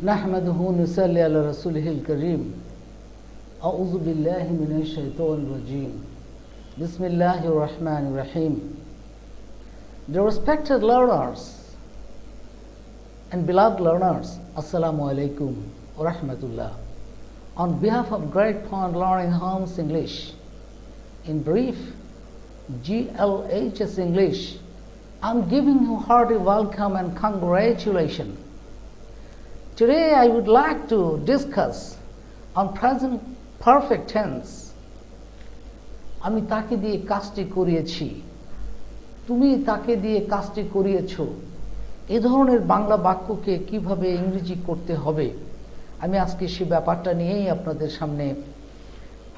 नहमदुहु नुसल्ली अला रसूलिहिल करीम अऊज़ु बिल्लाहि मिनश शैतानिर रजीम बिस्मिल्लाहिर रहमानिर रहीम. Dear respected learners and beloved learners, Assalamu alaikum wa rahmatullah. On behalf of Great Pond Learning Homes English, in brief, GLHS English, I'm giving you hearty welcome and congratulations. Today I would like to discuss on present perfect tense. আমি তাকে দিয়ে কাজটি করিয়েছি, তুমি তাকে দিয়ে কাজটি করিয়েছো, এই ধরনের বাংলা বাক্যকে কিভাবে ইংরেজি করতে হবে, আমি আজকে সেই ব্যাপারটা নিয়েই আপনাদের সামনে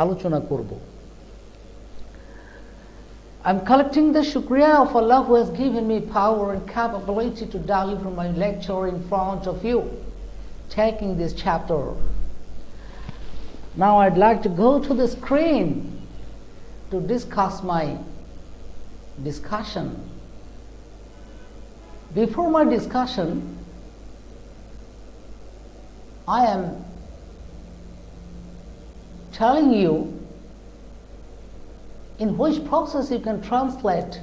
আলোচনা করব. I'm collecting the shukriya of Allah who has given me power and capability to deliver my lecture in front of you, taking this chapter. Now I'd like to go to the screen to discuss my discussion. Before my discussion, I am telling you in which process you can translate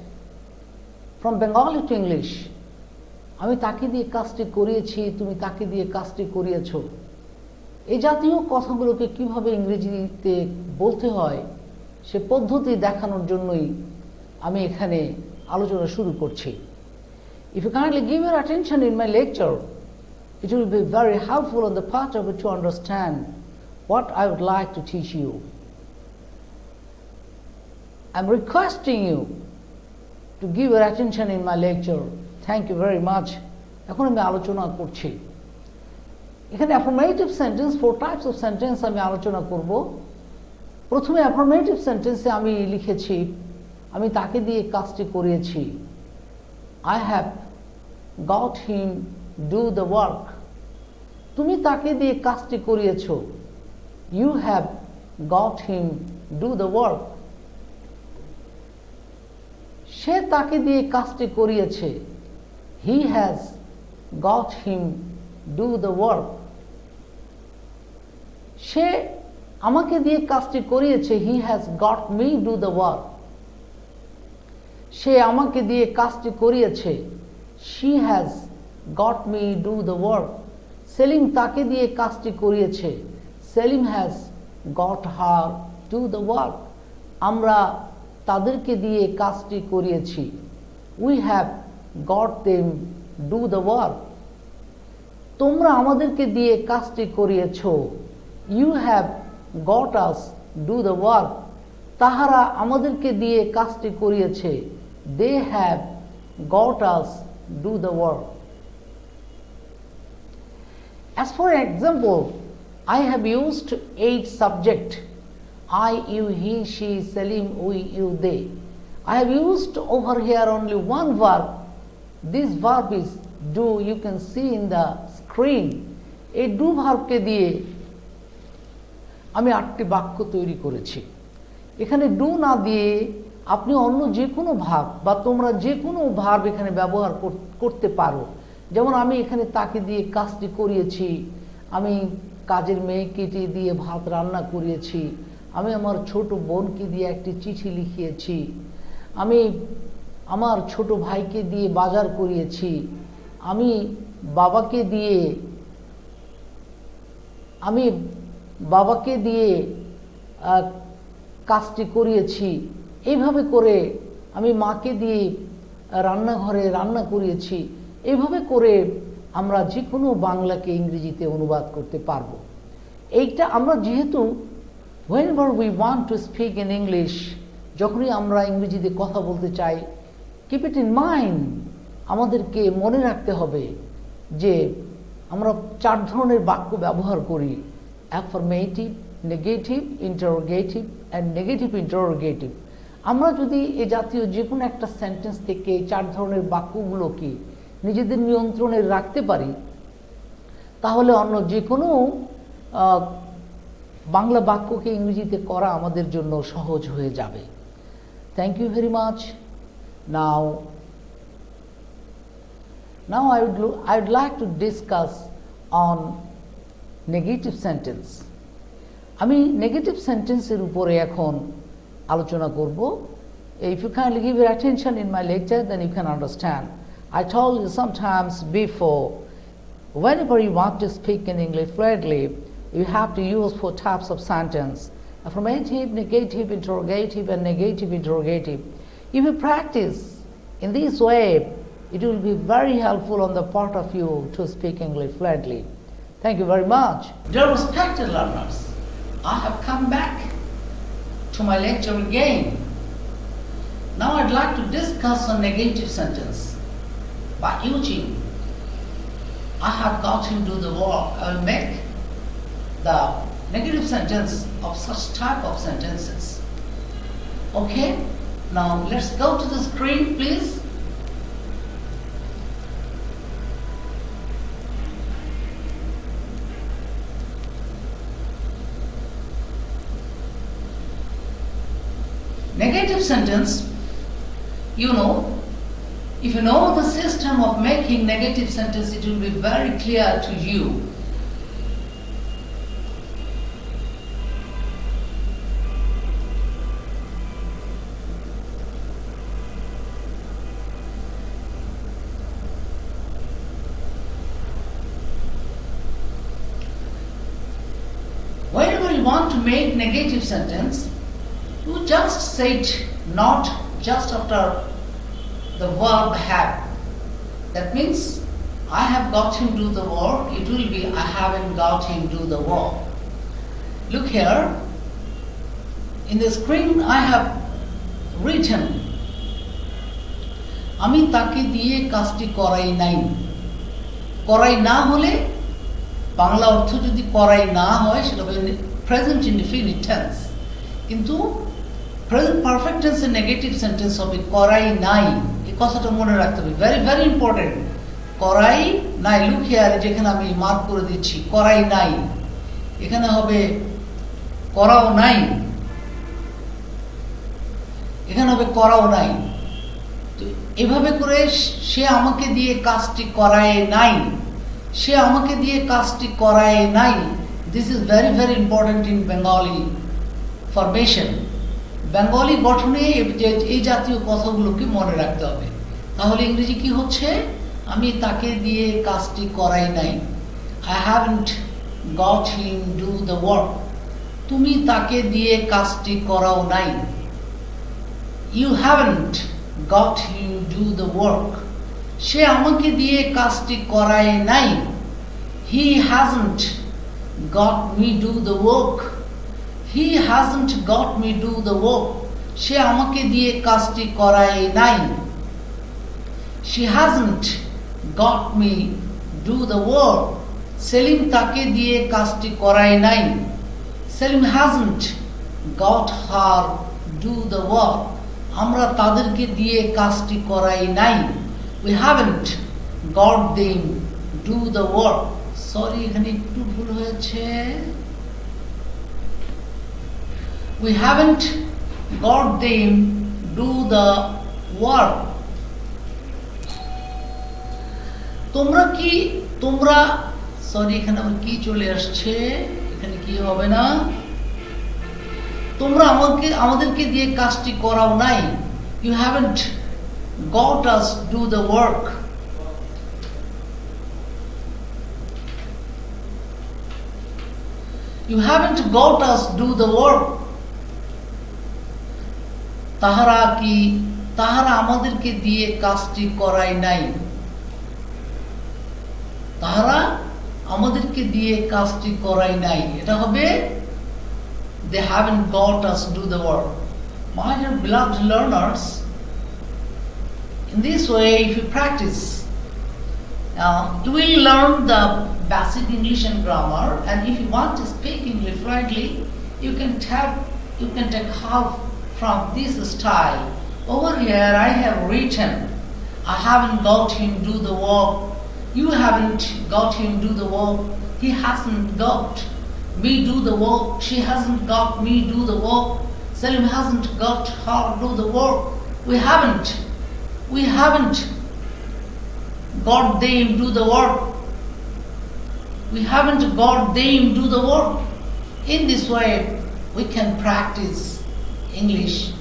from Bengali to English. আমি তাকে দিয়ে কাজটি করিয়েছি, তুমি তাকে দিয়ে কাজটি করিয়েছো, এই জাতীয় কথাগুলোকে কিভাবে ইংরেজিতে বলতে হয় সে পদ্ধতি দেখানোর জন্যই আমি এখানে আলোচনা শুরু করছি. If you kindly give your attention in my lecture, it will be very helpful on the part of it to understand what I would like to teach you. I'm requesting you to give your attention in my lecture. Thank you very much. এখন আমি আলোচনা করছি. এখানে affirmative sentence, 4 types of sentence আমি আলোচনা করব. প্রথমে affirmative সেন্টেন্সে আমি লিখেছি আমি তাকে দিয়ে কাজটি করিয়েছি. I have got him do the work. তুমি তাকে দিয়ে কাজটি করিয়েছো. You have got him do the work. সে তাকে দিয়ে কাজটি করিয়েছে. He has got him do the work. সে আমাকে দিয়ে কাজটি করিয়েছে. He has got me do the work. সে আমাকে দিয়ে কাজটি করিয়েছে. She has got me do the work. Selim তাকে দিয়ে কাজটি করিয়েছে. Selim has got her do the work. আমরা তাদেরকে দিয়ে কাজটি করিয়েছি. We have got them do the work. তোমরা আমাদেরকে দিয়ে কাজটি করিয়েছো. You have got us do the work. তাহারা আমাদেরকে দিয়ে কাজটি করিয়েছে. They have got us do the work. As for example, I have used 8 subject. I, you, he, she, Salim, we, you, they. I have used over here only one verb. This verb is do. You can see in the screen. এই do ভার্বকে দিয়ে আমি 8টি বাক্য তৈরি করেছি. এখানে do না দিয়ে আপনি অন্য যে কোনো ভার্ব বা তোমরা যে কোনো ভার্ব এখানে ব্যবহার করতে পারো. যেমন আমি এখানে তাকে দিয়ে কাজটি করিয়েছি, আমি কাজের মেয়েকে দিয়ে ভাত রান্না করিয়েছি, আমি আমার ছোট বোনকে দিয়ে একটি চিঠি লিখিয়েছি, আমি আমার ছোট ভাইকে দিয়ে বাজার করিয়েছি, আমি বাবাকে দিয়ে কাজটি করিয়েছি. এইভাবে করে আমি মাকে দিয়ে রান্নাঘরে রান্না করিয়েছি. এইভাবে করে আমরা যে কোনো বাংলাকে ইংরেজিতে অনুবাদ করতে পারবো. এইটা আমরা যেহেতু whenever we want to speak in English, যখনই আমরা ইংরেজিতে কথা বলতে চাই, keep it in mind, আমাদেরকে মনে রাখতে হবে যে আমরা 4 ধরনের বাক্য ব্যবহার করি: affirmative, negative, interrogative and negative interrogative. আমরা যদি এ জাতীয় যে কোনো একটা সেন্টেন্স থেকে 4 ধরনের বাক্যগুলোকে নিজেদের নিয়ন্ত্রণে রাখতে পারি, তাহলে অন্য যে কোনো বাংলা বাক্যকে ইংরেজিতে করা আমাদের জন্য সহজ হয়ে যাবে. Thank you very much. Now Now I would like to discuss on negative sentence. আমি নেগেটিভ সেন্টেন্সের উপরে এখন আলোচনা করব। If you kindly give your attention in my lecture, then you can understand. I told you sometimes before, whenever you want to speak in English fluently, you have to use 4 types of sentence: affirmative, negative, interrogative, and negative interrogative. If you practice in this way, it will be very helpful on the part of you to speak English fluently. Thank you very much. Dear respected learners, I have come back to my lecture again. Now I'd like to discuss a negative sentence by Eugene. I have got him to do the work. I will make the negative sentence of such type of sentences. Okay? Now let's go to the screen, please. Negative sentence, you know, if you know the system of making negative sentence, it will be very clear to you. Whenever you want to make negative sentence, you just say it not just after the verb have. That means I have got him do the work. It will be I haven't got him do the work. Look here. In the screen I have written, আমি তাকে দিয়ে কাজটি করাই নাই। করাই না হলে বাংলা অর্থ যদি করাই না হয় সেটা হবে প্রেজেন্ট ইনডিফিনিট টেন্স, কিন্তু প্রেজেন্ট পারফেক্ট টেন্সের নেগেটিভ সেন্টেন্স হবে করাই নাই। এই কথাটা মনে রাখতে হবে, ভেরি ভেরি ইম্পর্টেন্ট। করাই নাই, লুক হিয়ার, যেখানে আমি মার্ক করে দিচ্ছি করাই নাই, এখানে হবে করাও নাই, এখানে হবে করাও নাই। তো এভাবে করে সে আমাকে দিয়ে কাজটি করায় নাই, সে আমাকে দিয়ে কাজটি করায় নাই। This is very very important in Bengali formation. Bengali গঠনে এই জাতীয় কথাগুলোকে মনে রাখতে হবে, তাহলে ইংরেজি কি হচ্ছে, আমি তাকে দিয়ে কাজটি করাই নাই। I haven't got him do the work. তুমি তাকে দিয়ে কাজটি করাও নাই। You haven't got him do the work. সে আমাকে দিয়ে কাজটি করায় নাই। He hasn't got me do the work. He hasn't got me do the work. সে আমাকে দিয়ে কাজটি করায় নাই। She hasn't got me do the work. Selim তাকে দিয়ে কাজটি করায় নাই। Selim hasn't got her do the work. আমরা তাদেরকে দিয়ে কাজটি করাই নাই। We haven't got them do the work. Sorry, এখানে একটু ভুল হয়েছে। We haven't got them do the work. তোমরা সরি, এখানে আমার কি চলে আসছে, এখানে কি হবে না, তোমরা আমাদেরকে দিয়ে কাজটি করাও নাই। You haven't got us do the work. You haven't got us do the work. তাহারা আমাদেরকে দিয়ে কাজটি করায় নাই। তাহারা আমাদেরকে দিয়ে কাজটি করায় নাই, এটা হবে they haven't got us do the work. My dear beloved learners, in this way, if you practice, you will learn the basic English and grammar, and if you want to speak English fluently, you can take half from this style. Over here I have written, I haven't got him do the work. You haven't got him do the work. He hasn't got me do the work. She hasn't got me do the work. Salim hasn't got her do the work. We haven't got them do the work. We haven't got them do the work. In this way, we can practice English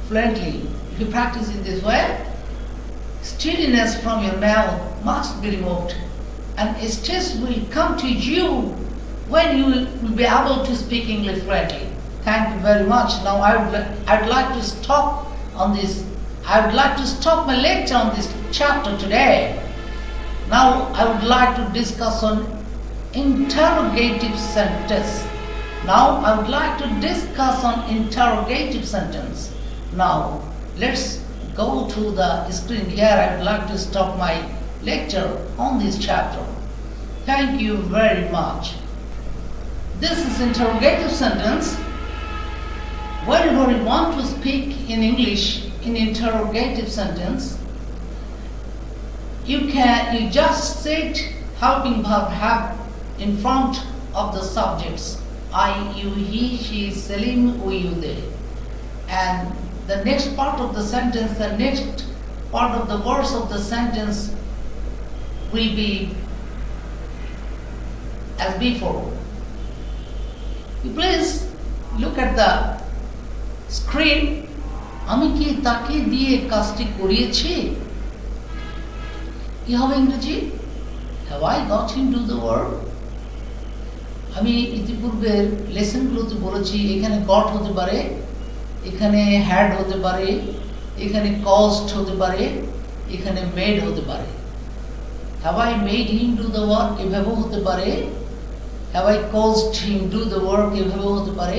fluently. If you practice in this way, steadiness from your mouth must be removed, and a stress will come to you when you will be able to speak English fluently. Thank you very much. Now I'd like to stop on this. I would like to stop my lecture on this chapter today. Now I would like to discuss on interrogative sentence. Now I would like to discuss on interrogative sentence. Now let's go to the screen here. I would like to stop my lecture on this chapter. Thank you very much. This is interrogative sentence. Whenever you want to speak in English in interrogative sentence, you just sit helping verb have in front of the subjects. I, you, he, she, Selim, we, you, they. And the next part of the sentence, the next part of the verse of the sentence will be as before. You please look at the screen. আমি কি তাকে দিয়ে কাজটি করিয়েছি? কি হবে ইংরেজি? Have I got him to do the work? আমি ইতিপূর্বের লেসনগুলোতে বলেছি এখানে গট হতে পারে, এখানে হ্যাড হতে পারে, এখানে কজড হতে পারে, এখানে মেড হতে পারে। Have I made him do the work? এভাবেও হতে পারে। Have I caused him do the work? এভাবেও হতে পারে।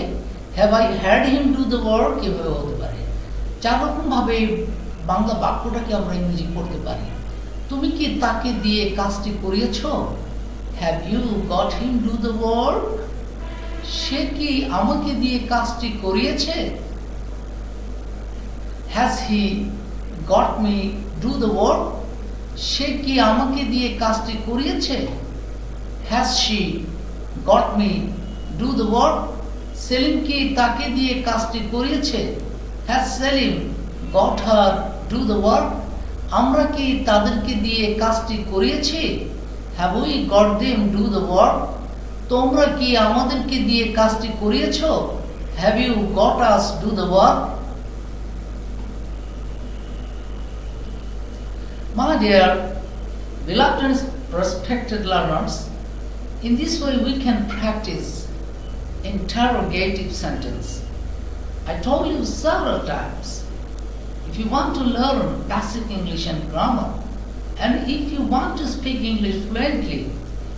Have I had him do the work? এভাবেও হতে পারে। চার রকম ভাবে বাংলা বাক্যটাকে আমরা ইংরেজি করতে পারি। তুমি কি তাকে দিয়ে কাজটি করিয়েছো? Have you got him do the work? সে কি আমাকে দিয়ে কাজটি করিয়েছে? Has he got me do the work? সে কি আমাকে দিয়ে কাজটি করিয়েছে? Has she got me do the work? Selim কি তাকে দিয়ে কাজটি করিয়েছে? Has Selim got her do the work? আমরা কি তাদেরকে দিয়ে কাজটি করিয়েছি? Have we got them do the work? তোমরা কি আমাদেরকে দিয়ে কাজটি করিয়েছো? Have you got us do the work? My dear beloved and respected learners, in this way we can practice interrogative sentence. I told you several times, if you want to learn basic English and grammar, and if you want to speak English fluently,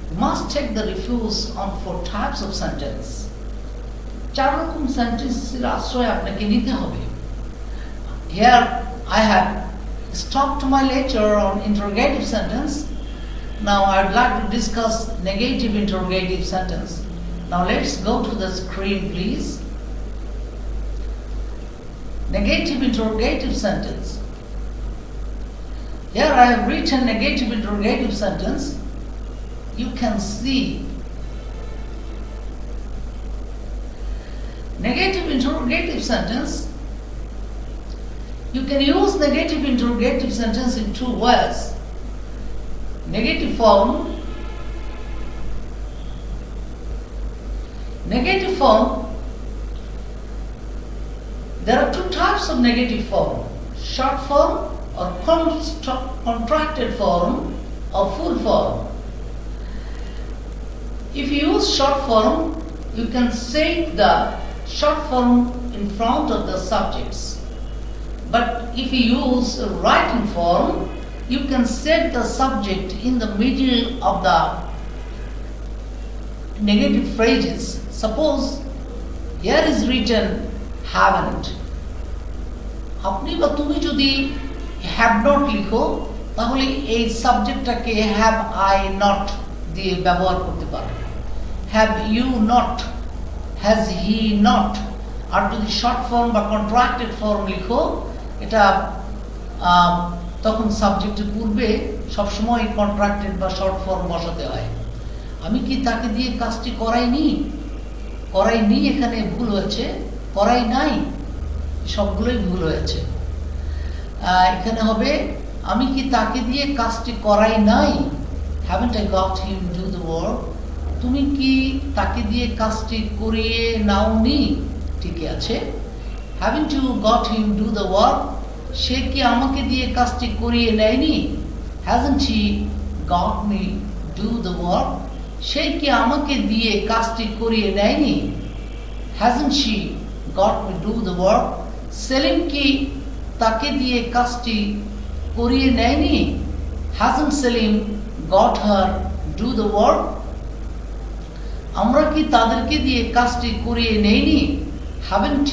you must take the refuge on 4 types of sentence. 4 রকম সেন্টেন্সের আশ্রয় আপনাকে নিতে হবে। Here I have stopped my lecture on interrogative sentence. Now I would like to discuss negative interrogative sentence. Now let's go to the screen, please. Negative interrogative sentence. Here I have written negative interrogative sentence. You can see negative interrogative sentence. You can use negative interrogative sentence in 2 ways. Negative form. Negative form. There are 2 types of negative form. Short form or contracted form or full form. If you use short form, you can say the short form in front of the subjects. But if you use writing form, you can set the subject in the middle of the negative phrases. Suppose here is written haven't. আপনি বা তুমি যদি have not লিখো তাহলে এই সাবজেক্টটাকে have I not দিয়ে ব্যবহার করতে পারো। Have you not? Has he not? আর যদি শর্ট ফর্ম বা কন্ট্রাক্টেড ফর্ম লিখো এটা তখন সাবজেক্টের পূর্বে সবসময় কন্ট্রাক্টেড বা শর্ট ফর্ম বসাতে হয়। আমি কি তাকে দিয়ে কাজটি করাইনি এখানে ভুল হয়েছে, করাই নাই সবগুলোই ভুল হয়েছে। এখানে হবে আমি কি তাকে দিয়ে কাজটি করাই নাই, haven't I got him do the work? তুমি কি তাকে দিয়ে কাজটি করিয়ে নাওনি? ঠিকই আছে। Haven't you got him do the work? সে কি আমাকে দিয়ে কাজটি করিয়ে নেয়নি? Hasn't he got me do the work? সে কি আমাকে দিয়ে কাজটি করিয়ে নেয়নি? Hasn't she got me do the work? Selim কি তাকে দিয়ে কাজটি করিয়ে নেয়নি? Hasn't Selim got her do the work? আমরা কি তাদেরকে দিয়ে কাজটি করিয়ে নেইনি? Haven't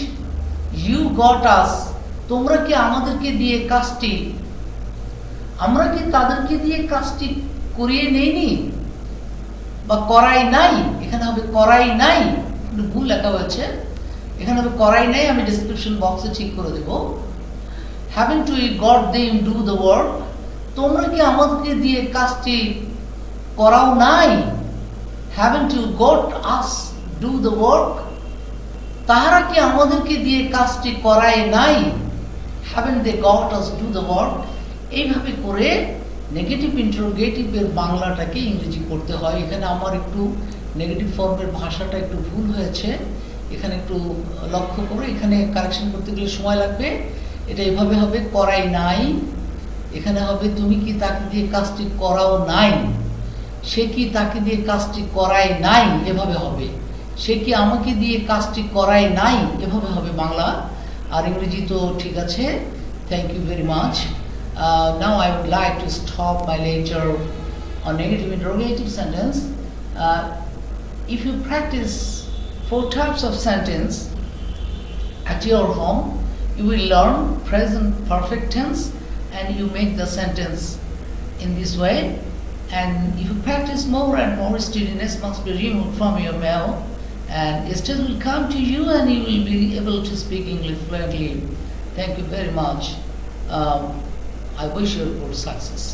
you got us? তোমরা কি আমাদেরকে দিয়ে কাজটি, আমরা কি তাদেরকে দিয়ে কাজটি করিয়ে নেইনি বা করাই নাই? এখানে হবে করাই নাই, ভুল লেখা হয়েছে, এখানে হবে করাই নাই, আমি ডেসক্রিপশন বক্সে ঠিক করে দেব। Haven't we got them do the work? তোমরা কি আমাদেরকে দিয়ে কাজটি করাও নাই? Haven't you got us do the work? তাহারা কি আমাদেরকে দিয়ে কাজটি করায় নাই? Haven't they got us do the work? এইভাবে করে নেগেটিভ ইন্টারোগেটিভের বাংলাটাকে ইংরেজি করতে হয়। এখানে আমার একটু নেগেটিভ ফর্মের ভাষাটা একটু ভুল হয়েছে, এখানে একটু লক্ষ্য করে, এখানে কারেকশন করতে গেলে সময় লাগবে। এটা এভাবে হবে করাই নাই, এখানে হবে তুমি কি তাকে দিয়ে কাজটি করাও নাই, সে কি তাকে দিয়ে কাজটি করায় নাই, এভাবে হবে। সে কি আমাকে দিয়ে কাজটি করায় নাই, এভাবে হবে বাংলা। আর ইংরেজি তো ঠিক আছে। Thank you very much. Now I would like to stop my lecture on negative interrogative sentence. If you practice 4 types of sentence at your home, you will learn present perfect tense and you make the sentence in this way. And if you practice more and more, steadiness must be removed from your mouth and stage will come to you and you will be able to speak English fluently. Thank you very much. I wish you good success.